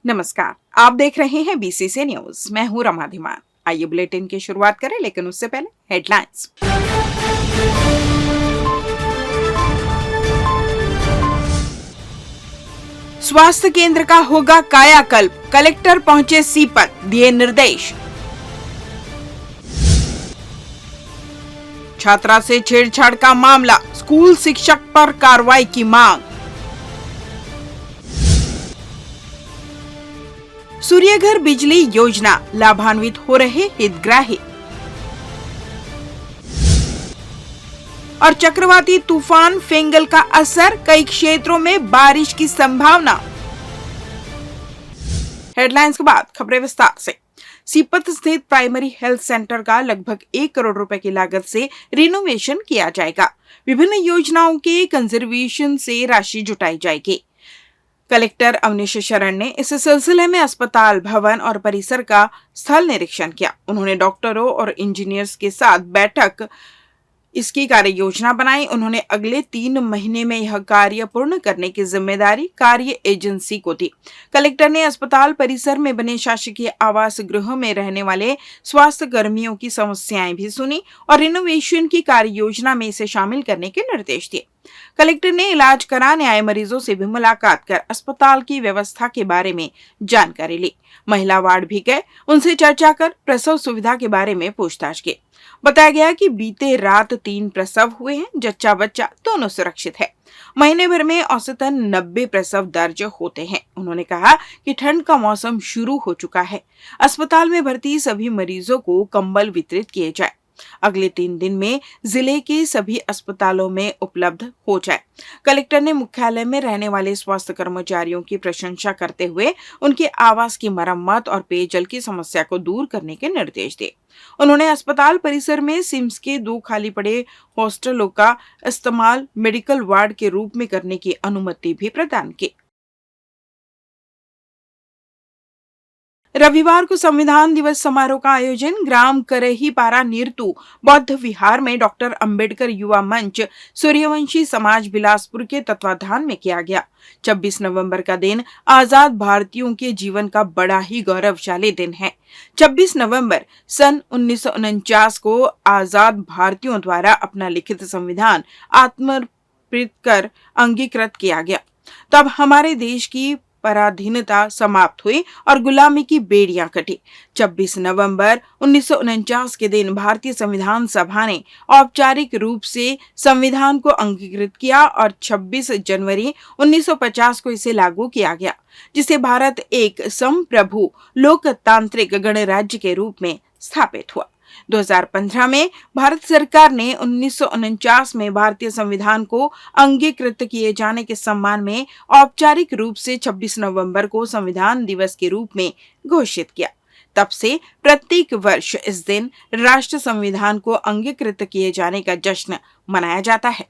नमस्कार, आप देख रहे हैं बीसीसी न्यूज। मैं हूं रमा धीमान। आइए बुलेटिन की शुरुआत करें, लेकिन उससे पहले हेडलाइंस। स्वास्थ्य केंद्र का होगा कायाकल्प, कलेक्टर पहुंचे सीपत, दिए निर्देश। छात्रा से छेड़छाड़ का मामला, स्कूल शिक्षक पर कार्रवाई की मांग। सूर्यघर बिजली योजना, लाभान्वित हो रहे हितग्राही। और चक्रवाती तूफान फेंगल का असर, कई क्षेत्रों में बारिश की संभावना। हेडलाइंस के बाद खबरें विस्तार से। सीपत स्थित प्राइमरी हेल्थ सेंटर का लगभग 1 करोड़ रुपए की लागत से रिनोवेशन किया जाएगा। विभिन्न योजनाओं के कंजर्वेशन से राशि जुटाई जाएगी। कलेक्टर अवनीश शरण ने इस सिलसिले में अस्पताल, भवन और परिसर का स्थल निरीक्षण किया। उन्होंने डॉक्टरों और इंजीनियर्स के साथ बैठक इसकी कार्य योजना बनाई। उन्होंने अगले 3 महीने में यह कार्य पूर्ण करने की जिम्मेदारी कार्य एजेंसी को दी। कलेक्टर ने अस्पताल परिसर में बने शासकीय आवास गृह में रहने वाले स्वास्थ्य कर्मियों की समस्याएं भी सुनी और रिनोवेशन की कार्य योजना में इसे शामिल करने के निर्देश दिए। कलेक्टर ने इलाज कराने आए मरीजों से भी मुलाकात कर अस्पताल की व्यवस्था के बारे में जानकारी ली। महिला वार्ड भी गए, उनसे चर्चा कर प्रसव सुविधा के बारे में पूछताछ की। बताया गया कि बीते रात 3 प्रसव हुए हैं। जच्चा बच्चा दोनों सुरक्षित है। महीने भर में औसतन 90 प्रसव दर्ज होते हैं। उन्होंने कहा कि ठंड का मौसम शुरू हो चुका है। अस्पताल में भर्ती सभी मरीजों को कंबल वितरित किए जाए। अगले 3 दिन में जिले के सभी अस्पतालों में उपलब्ध हो जाए। कलेक्टर ने मुख्यालय में रहने वाले स्वास्थ्य कर्मचारियों की प्रशंसा करते हुए उनके आवास की मरम्मत और पेयजल की समस्या को दूर करने के निर्देश दिए। उन्होंने अस्पताल परिसर में सिम्स के 2 खाली पड़े हॉस्टलों का इस्तेमाल मेडिकल वार्ड के रूप में करने की अनुमति भी प्रदान की। रविवार को संविधान दिवस समारोह का आयोजन ग्राम करही पारा नीरतू बौद्ध विहार में डॉक्टर अंबेडकर युवा मंच सूर्यवंशी समाज बिलासपुर के तत्वाधान में किया गया। 26 नवंबर का दिन आजाद भारतीयों के जीवन का बड़ा ही गौरवशाली दिन है। 26 नवंबर सन 1949 को आजाद भारतीयों द्वारा अपना लिखित संविधान आत्मर्पित कर अंगीकृत किया गया। तब हमारे देश की पराधीनता समाप्त हुई और गुलामी की बेड़ियां कटी। 26 नवंबर 1949 के दिन भारतीय संविधान सभा ने औपचारिक रूप से संविधान को अंगीकृत किया और 26 जनवरी 1950 को इसे लागू किया गया, जिसे भारत एक संप्रभु लोकतांत्रिक गणराज्य के रूप में स्थापित हुआ। 2015 में भारत सरकार ने 1949 में भारतीय संविधान को अंगीकृत किए जाने के सम्मान में औपचारिक रूप से 26 नवंबर को संविधान दिवस के रूप में घोषित किया। तब से प्रत्येक वर्ष इस दिन राष्ट्र संविधान को अंगीकृत किए जाने का जश्न मनाया जाता है।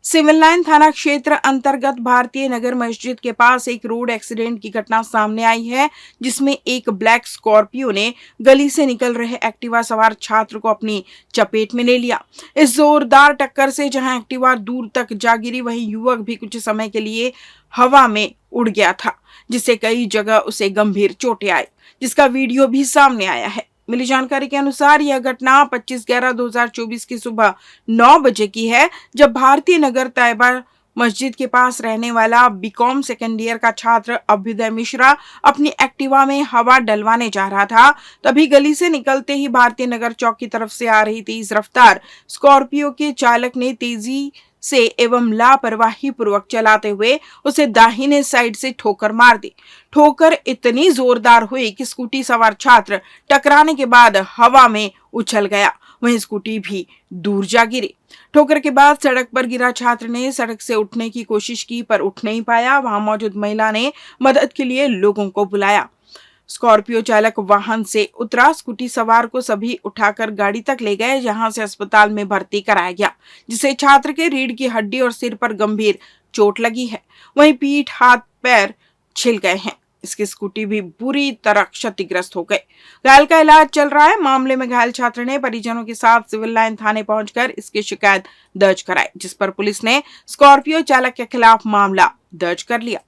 सिविल लाइन थाना क्षेत्र अंतर्गत भारतीय नगर मस्जिद के पास एक रोड एक्सीडेंट की घटना सामने आई है, जिसमें एक ब्लैक स्कॉर्पियो ने गली से निकल रहे एक्टिवा सवार छात्र को अपनी चपेट में ले लिया। इस जोरदार टक्कर से जहां एक्टिवा दूर तक जा गिरी, वहीं युवक भी कुछ समय के लिए हवा में उड़ गया था, जिससे कई जगह उसे गंभीर चोटें आई, जिसका वीडियो भी सामने आया है। मिली जानकारी के अनुसार यह घटना 25/11/2024 की सुबह 9 बजे की है, जब भारतीय नगर तैयबा मस्जिद के पास रहने वाला बीकॉम सेकेंड ईयर का छात्र अभ्युदय मिश्रा अपनी एक्टिवा में हवा डलवाने जा रहा था। तभी गली से निकलते ही भारतीय नगर चौक की तरफ से आ रही तेज रफ्तार स्कॉर्पियो के चालक ने तेजी से एवं लापरवाही पूर्वक चलाते हुए उसे दाहिने साइड से ठोकर मार दी। ठोकर इतनी जोरदार हुई कि स्कूटी सवार छात्र टकराने के बाद हवा में उछल गया, वहीं स्कूटी भी दूर जा गिरी। ठोकर के बाद सड़क पर गिरा छात्र ने सड़क से उठने की कोशिश की, पर उठ नहीं पाया। वहां मौजूद महिला ने मदद के लिए लोगों को बुलाया। स्कॉर्पियो चालक वाहन से उतरा। स्कूटी सवार को सभी उठाकर गाड़ी तक ले गए, जहां से अस्पताल में भर्ती कराया गया, जिसे छात्र के रीढ़ की हड्डी और सिर पर गंभीर चोट लगी है। वहीं पीठ, हाथ, पैर छिल गए हैं। इसकी स्कूटी भी बुरी तरह क्षतिग्रस्त हो गई। घायल का इलाज चल रहा है। मामले में घायल छात्र ने परिजनों के साथ सिविल लाइन थाने पहुंचकर इसकी शिकायत दर्ज कराई, जिस पर पुलिस ने स्कॉर्पियो चालक के खिलाफ मामला दर्ज कर लिया।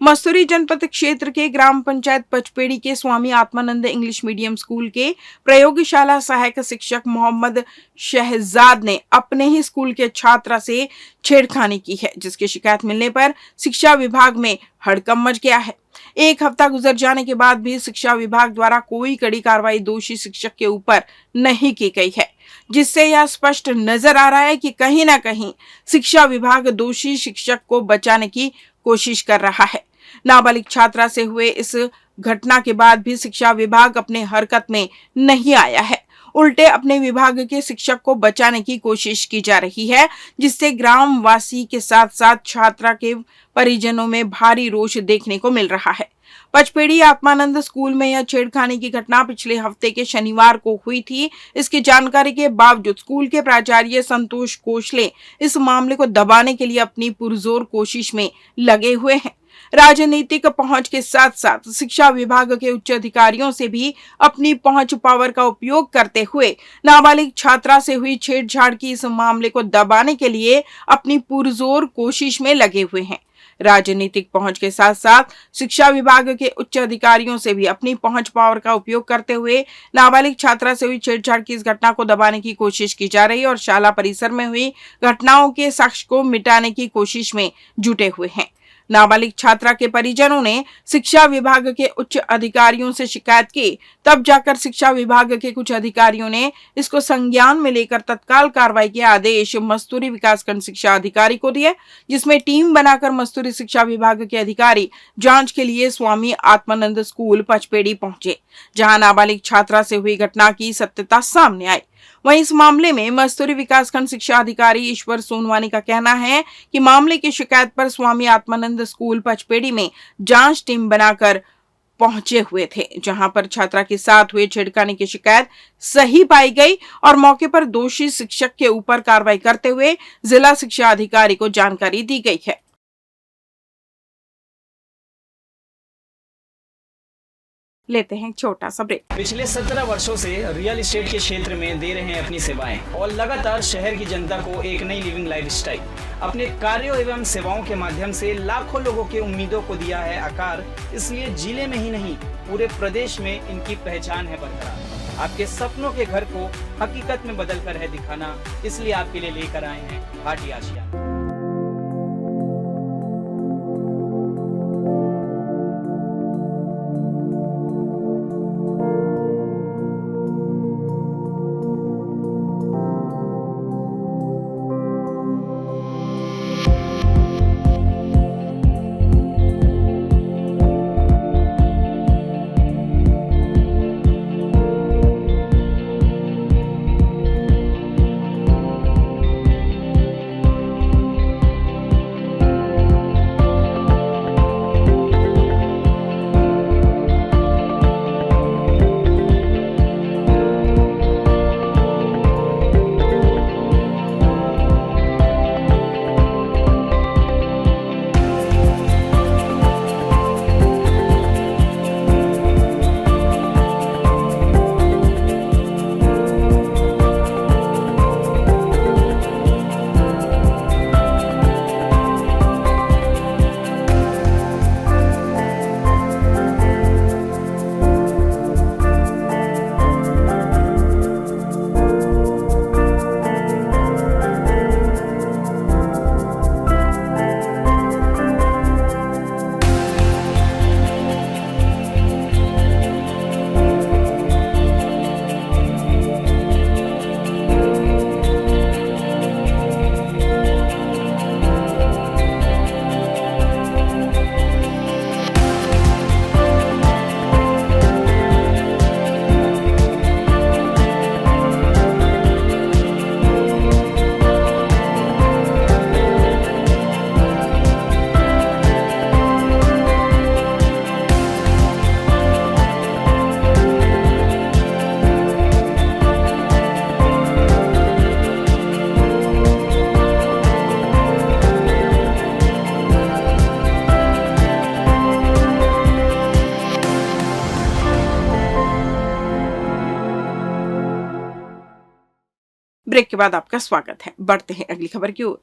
मसूरी जनपद क्षेत्र के ग्राम पंचायत पचपेड़ी के Swami Atmanand English medium school के प्रयोगशाला सहायक शिक्षक मोहम्मद शहजाद ने अपने ही स्कूल के छात्रा से छेड़खानी की है, जिसकी शिकायत मिलने पर शिक्षा विभाग में हड़कंप मच गया है। एक हफ्ता गुजर जाने के बाद भी शिक्षा विभाग द्वारा कोई कड़ी कार्रवाई दोषी शिक्षक के ऊपर नहीं की गई है, जिससे यह स्पष्ट नजर आ रहा है कि कहीं ना कहीं शिक्षा विभाग दोषी शिक्षक को बचाने की कोशिश कर रहा है। नाबालिग छात्रा से हुए इस घटना के बाद भी शिक्षा विभाग अपने हरकत में नहीं आया है। उल्टे अपने विभाग के शिक्षक को बचाने की कोशिश की जा रही है, जिससे ग्रामवासी के साथ साथ छात्रा के परिजनों में भारी रोष देखने को मिल रहा है। पचपेड़ी आत्मानंद स्कूल में यह छेड़खानी की घटना पिछले हफ्ते के शनिवार को हुई थी। इसकी जानकारी के बावजूद स्कूल के प्राचार्य संतोष कोशले इस मामले को दबाने के लिए अपनी पुरजोर कोशिश में लगे हुए हैं। राजनीतिक पहुंच के साथ साथ शिक्षा विभाग के उच्च अधिकारियों से भी अपनी पहुंच पावर का उपयोग करते हुए नाबालिग छात्रा से हुई छेड़छाड़ की इस मामले को दबाने के लिए अपनी पुरजोर कोशिश में लगे हुए हैं। राजनीतिक पहुंच के साथ साथ शिक्षा विभाग के उच्च अधिकारियों से भी अपनी पहुंच पावर का उपयोग करते हुए नाबालिग छात्रा से हुई छेड़छाड़ की इस घटना को दबाने की कोशिश की जा रही है और शाला परिसर में हुई घटनाओं के साक्ष्य को मिटाने की कोशिश में जुटे हुए हैं। नाबालिग छात्रा के परिजनों ने शिक्षा विभाग के उच्च अधिकारियों से शिकायत की, तब जाकर शिक्षा विभाग के कुछ अधिकारियों ने इसको संज्ञान में लेकर तत्काल कार्रवाई के आदेश मस्तूरी विकासखंड शिक्षा अधिकारी को दिए, जिसमें टीम बनाकर मस्तूरी शिक्षा विभाग के अधिकारी जांच के लिए स्वामी आत्मानंद स्कूल पचपेड़ी पहुंचे, जहां नाबालिग छात्रा से हुई घटना की सत्यता सामने आई। वहीं इस मामले में मस्तूरी विकासखंड शिक्षा अधिकारी ईश्वर सोनवानी का कहना है कि मामले की शिकायत पर स्वामी आत्मानंद स्कूल पचपेड़ी में जांच टीम बनाकर पहुंचे हुए थे, जहां पर छात्रा के साथ हुए छेड़खानी की शिकायत सही पाई गई और मौके पर दोषी शिक्षक के ऊपर कार्रवाई करते हुए जिला शिक्षा अधिकारी को जानकारी दी गई है। लेते हैं छोटा सा ब्रेक। पिछले 17 वर्षों से रियल एस्टेट के क्षेत्र में दे रहे हैं अपनी सेवाएं और लगातार शहर की जनता को एक नई लिविंग लाइफस्टाइल। अपने कार्यों एवं सेवाओं के माध्यम से लाखों लोगों की उम्मीदों को दिया है आकार। इसलिए जिले में ही नहीं पूरे प्रदेश में इनकी पहचान है बरकरार। आपके सपनों के घर को हकीकत में बदल कर है दिखाना, इसलिए आपके लिए लेकर आए हैं भाटी आशिया। ब्रेक के बाद आपका स्वागत है। बढ़ते हैं अगली खबर की ओर।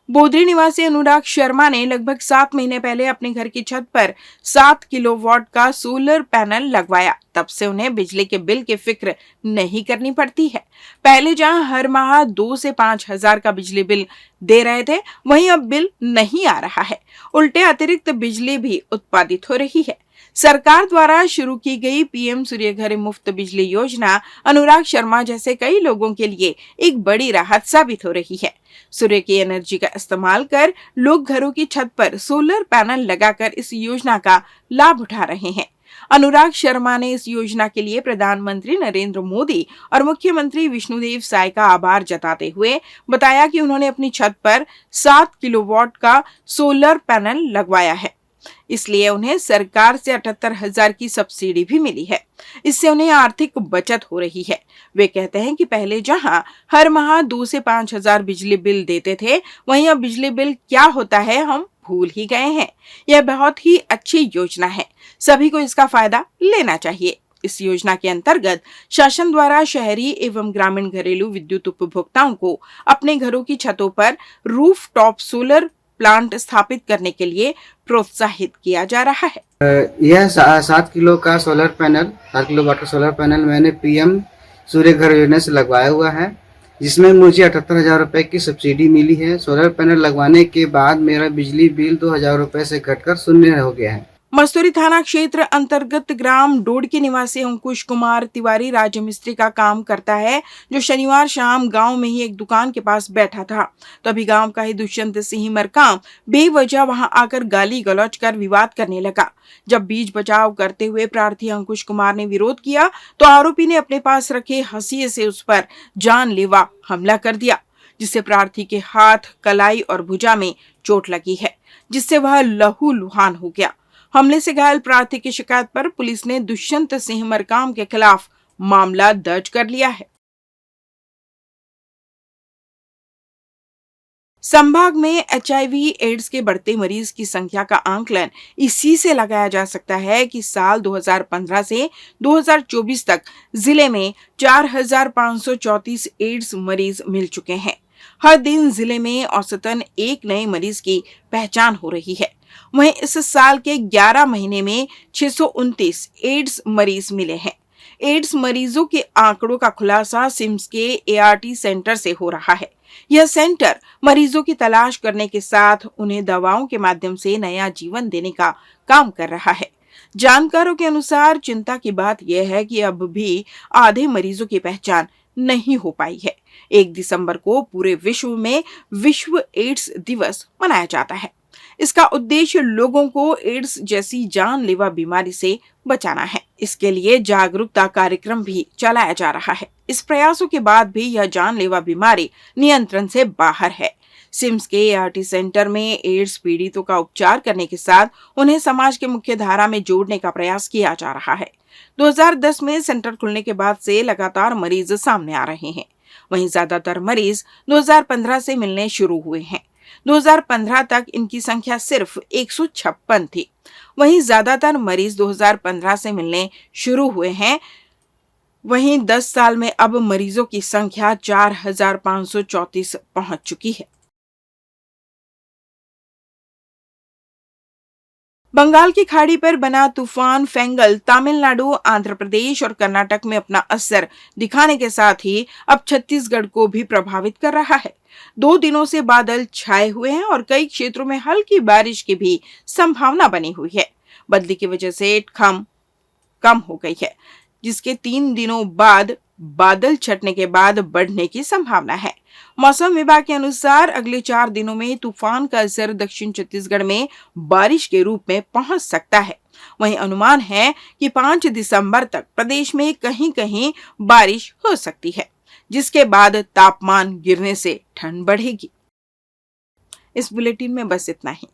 बोदरी निवासी अनुराग शर्मा ने लगभग 7 महीने पहले अपने घर की छत पर 7 किलोवाट का सोलर पैनल लगवाया। तब से उन्हें बिजली के बिल की फिक्र नहीं करनी पड़ती है। पहले जहां हर माह 2 से 5 हजार का बिजली बिल दे रहे थे, वहीं अब बिल नहीं आ रहा है। उल्टे अतिरिक्त बिजली भी उत्पादित हो रही है। सरकार द्वारा शुरू की गई पीएम सूर्यघर मुफ्त बिजली योजना अनुराग शर्मा जैसे कई लोगों के लिए एक बड़ी राहत साबित हो रही है। सूर्य की एनर्जी का इस्तेमाल कर लोग घरों की छत पर सोलर पैनल लगाकर इस योजना का लाभ उठा रहे हैं। अनुराग शर्मा ने इस योजना के लिए प्रधानमंत्री नरेंद्र मोदी और मुख्यमंत्री विष्णुदेव साय का आभार जताते हुए बताया कि उन्होंने अपनी छत पर 7 किलोवाट का सोलर पैनल लगवाया है, इसलिए उन्हें सरकार से 78,000 की सब्सिडी भी मिली है। इससे उन्हें आर्थिक बचत हो रही है। वे कहते हैं कि पहले जहां हर माह 2 से 5 हजार बिजली बिल देते थे, वहीं अब बिजली बिल क्या होता है हम भूल ही गए हैं। यह बहुत ही अच्छी योजना है, सभी को इसका फायदा लेना चाहिए। इस योजना के अंतर्गत शासन द्वारा शहरी एवं ग्रामीण घरेलू विद्युत उपभोक्ताओं को अपने घरों की छतों पर रूफटॉप सोलर प्लांट स्थापित करने के लिए प्रोत्साहित किया जा रहा है। यह 7 किलो का सोलर पैनल 7 किलोवाट का सोलर पैनल मैंने पीएम सूर्य घर योजना से लगवाया हुआ है, जिसमें मुझे 78,000 रुपए की सब्सिडी मिली है। सोलर पैनल लगवाने के बाद मेरा बिजली बिल 2,000 रुपए से घटकर शून्य हो गया है। मस्तूरी थाना क्षेत्र अंतर्गत ग्राम डोड के निवासी अंकुश कुमार तिवारी राजमिस्त्री का काम करता है, जो शनिवार शाम गांव में ही एक दुकान के पास बैठा था। तभी गांव का ही दुष्यंत सिंह मरकाम बेवजह वहां आकर गाली गलौज कर विवाद करने लगा। जब बीच बचाव करते हुए प्रार्थी अंकुश कुमार ने विरोध किया तो आरोपी ने अपने पास रखे हंसिये से उस पर जानलेवा हमला कर दिया, जिससे प्रार्थी के हाथ, कलाई और भुजा में चोट लगी है, जिससे वह लहूलुहान हो गया। हमले से घायल प्रार्थी की शिकायत पर पुलिस ने दुष्यंत सिंह मरकाम के खिलाफ मामला दर्ज कर लिया है। संभाग में एचआईवी एड्स के बढ़ते मरीज की संख्या का आंकलन इसी से लगाया जा सकता है कि साल 2015 से 2024 तक जिले में 4,534 एड्स मरीज मिल चुके हैं। हर दिन जिले में औसतन एक नए मरीज की पहचान हो रही है। वहीं इस साल के 11 महीने में 629 एड्स मरीज मिले हैं। एड्स मरीजों के आंकड़ों का खुलासा सिम्स के एआरटी सेंटर से हो रहा है। यह सेंटर मरीजों की तलाश करने के साथ उन्हें दवाओं के माध्यम से नया जीवन देने का काम कर रहा है। जानकारों के अनुसार चिंता की बात यह है कि अब भी आधे मरीजों की पहचान नहीं हो पाई है। 1 दिसंबर को पूरे विश्व में विश्व एड्स दिवस मनाया जाता है। इसका उद्देश्य लोगों को एड्स जैसी जानलेवा बीमारी से बचाना है। इसके लिए जागरूकता कार्यक्रम भी चलाया जा रहा है। इस प्रयासों के बाद भी यह जानलेवा बीमारी नियंत्रण से बाहर है। सिम्स के एआरटी सेंटर में एड्स पीड़ितों का उपचार करने के साथ उन्हें समाज के मुख्य धारा में जोड़ने का प्रयास किया जा रहा है। 2010 में सेंटर खुलने के बाद से लगातार मरीज सामने आ रहे हैं। वहीं ज्यादातर मरीज 2015 से मिलने शुरू हुए हैं। 2015 तक इनकी संख्या सिर्फ 156 थी। वहीं ज्यादातर मरीज 2015 से मिलने शुरू हुए हैं। वहीं 10 साल में अब मरीजों की संख्या 4,534 पहुंच चुकी है। बंगाल की खाड़ी पर बना तूफान फेंगल तमिलनाडु, आंध्र प्रदेश और कर्नाटक में अपना असर दिखाने के साथ ही अब छत्तीसगढ़ को भी प्रभावित कर रहा है। 2 दिनों से बादल छाए हुए हैं और कई क्षेत्रों में हल्की बारिश की भी संभावना बनी हुई है। बदली की वजह से ठंड कम हो गई है, जिसके 3 दिनों बाद बादल छटने के बाद बढ़ने की संभावना है। मौसम विभाग के अनुसार अगले 4 दिनों में तूफान का असर दक्षिण छत्तीसगढ़ में बारिश के रूप में पहुंच सकता है। वहीं अनुमान है कि 5 दिसंबर तक प्रदेश में कहीं-कहीं बारिश हो सकती है, जिसके बाद तापमान गिरने से ठंड बढ़ेगी। इस बुलेटिन में बस इतना ही।